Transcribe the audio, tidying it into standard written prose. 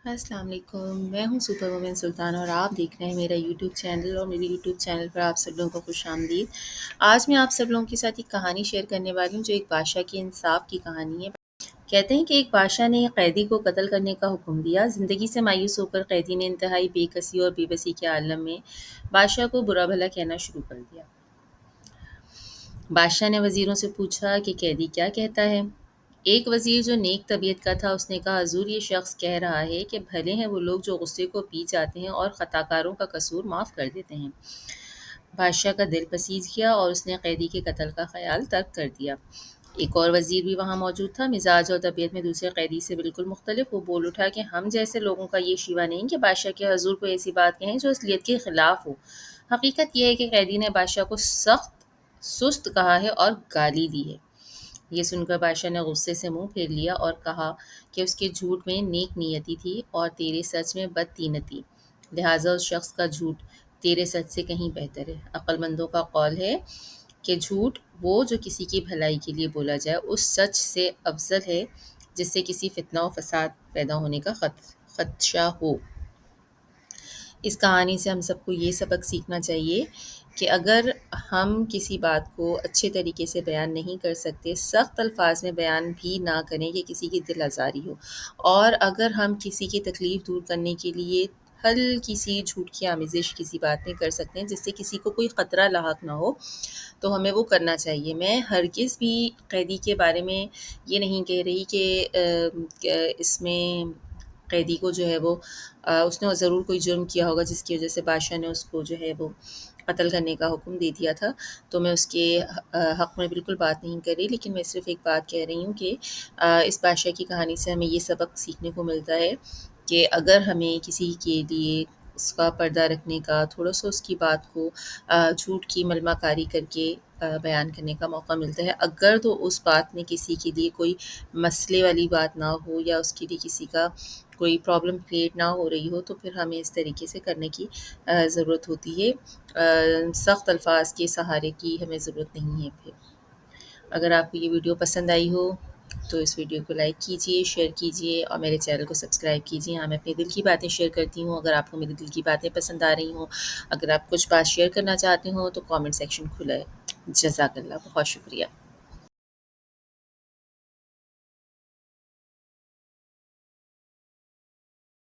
السلام علیکم، میں ہوں سپر وومن سلطان اور آپ دیکھ رہے ہیں میرا یوٹیوب چینل اور میرے یوٹیوب چینل پر آپ سب لوگوں کو خوش آمدید۔ آج میں آپ سب لوگوں کے ساتھ ایک کہانی شیئر کرنے والی ہوں جو ایک بادشاہ کی انصاف کی کہانی ہے۔ کہتے ہیں کہ ایک بادشاہ نے ایک قیدی کو قتل کرنے کا حکم دیا۔ زندگی سے مایوس ہو کر قیدی نے انتہائی بے کسی اور بے بسی کے عالم میں بادشاہ کو برا بھلا کہنا شروع کر دیا۔ بادشاہ نے وزیروں سے پوچھا کہ قیدی کیا کہتا ہے۔ ایک وزیر جو نیک طبیعت کا تھا اس نے کہا، حضور یہ شخص کہہ رہا ہے کہ بھلے ہیں وہ لوگ جو غصے کو پی جاتے ہیں اور خطاکاروں کا قصور معاف کر دیتے ہیں۔ بادشاہ کا دل پسیج گیا اور اس نے قیدی کے قتل کا خیال ترک کر دیا۔ ایک اور وزیر بھی وہاں موجود تھا، مزاج اور طبیعت میں دوسرے قیدی سے بالکل مختلف۔ وہ بول اٹھا کہ ہم جیسے لوگوں کا یہ شیوا نہیں کہ بادشاہ کے حضور کو ایسی بات کہیں جو اصلیت کے خلاف ہو۔ حقیقت یہ ہے کہ قیدی نے بادشاہ کو سخت سست کہا ہے اور گالی دی ہے۔ یہ سن کر بادشاہ نے غصے سے منہ پھیر لیا اور کہا کہ اس کے جھوٹ میں نیک نیتی تھی اور تیرے سچ میں بد طینتی، لہٰذا اس شخص کا جھوٹ تیرے سچ سے کہیں بہتر ہے۔ عقل مندوں کا قول ہے کہ جھوٹ وہ جو کسی کی بھلائی کے لیے بولا جائے اس سچ سے افضل ہے جس سے کسی فتنہ و فساد پیدا ہونے کا خدشہ ہو۔ اس کہانی سے ہم سب کو یہ سبق سیکھنا چاہیے کہ اگر ہم کسی بات کو اچھے طریقے سے بیان نہیں کر سکتے، سخت الفاظ میں بیان بھی نہ کریں کہ کسی کی دل آزاری ہو، اور اگر ہم کسی کی تکلیف دور کرنے کے لیے ہلکی سی جھوٹ کی آمیزش کسی بات میں کر سکتے ہیں جس سے کسی کو کوئی خطرہ لاحق نہ ہو، تو ہمیں وہ کرنا چاہیے۔ میں ہرگز بھی قیدی کے بارے میں یہ نہیں کہہ رہی کہ اس میں قیدی کو جو ہے وہ اس نے ضرور کوئی جرم کیا ہوگا جس کی وجہ سے بادشاہ نے اس کو جو ہے وہ قتل کرنے کا حکم دے دیا تھا، تو میں اس کے حق میں بالکل بات نہیں کر رہی، لیکن میں صرف ایک بات کہہ رہی ہوں کہ اس بادشاہ کی کہانی سے ہمیں یہ سبق سیکھنے کو ملتا ہے کہ اگر ہمیں کسی کے لیے اس کا پردہ رکھنے کا، تھوڑا سا اس کی بات کو جھوٹ کی ملمہ کاری کر کے بیان کرنے کا موقع ملتا ہے، اگر تو اس بات میں کسی کے لیے کوئی مسئلے والی بات نہ ہو یا اس کے لیے کسی کا کوئی پرابلم کریٹ نہ ہو رہی ہو، تو پھر ہمیں اس طریقے سے کرنے کی ضرورت ہوتی ہے۔ سخت الفاظ کے سہارے کی ہمیں ضرورت نہیں ہے۔ پھر اگر آپ کو یہ ویڈیو پسند آئی ہو تو اس ویڈیو کو لائک کیجئے، شیئر کیجئے اور میرے چینل کو سبسکرائب کیجئے۔ ہاں، میں اپنے دل کی باتیں شیئر کرتی ہوں، اگر آپ کو میرے دل کی باتیں پسند آ رہی ہوں، اگر آپ کچھ بات شیئر کرنا چاہتے ہوں تو کامنٹ سیکشن کھلا ہے۔ جزاک اللہ، بہت شکریہ۔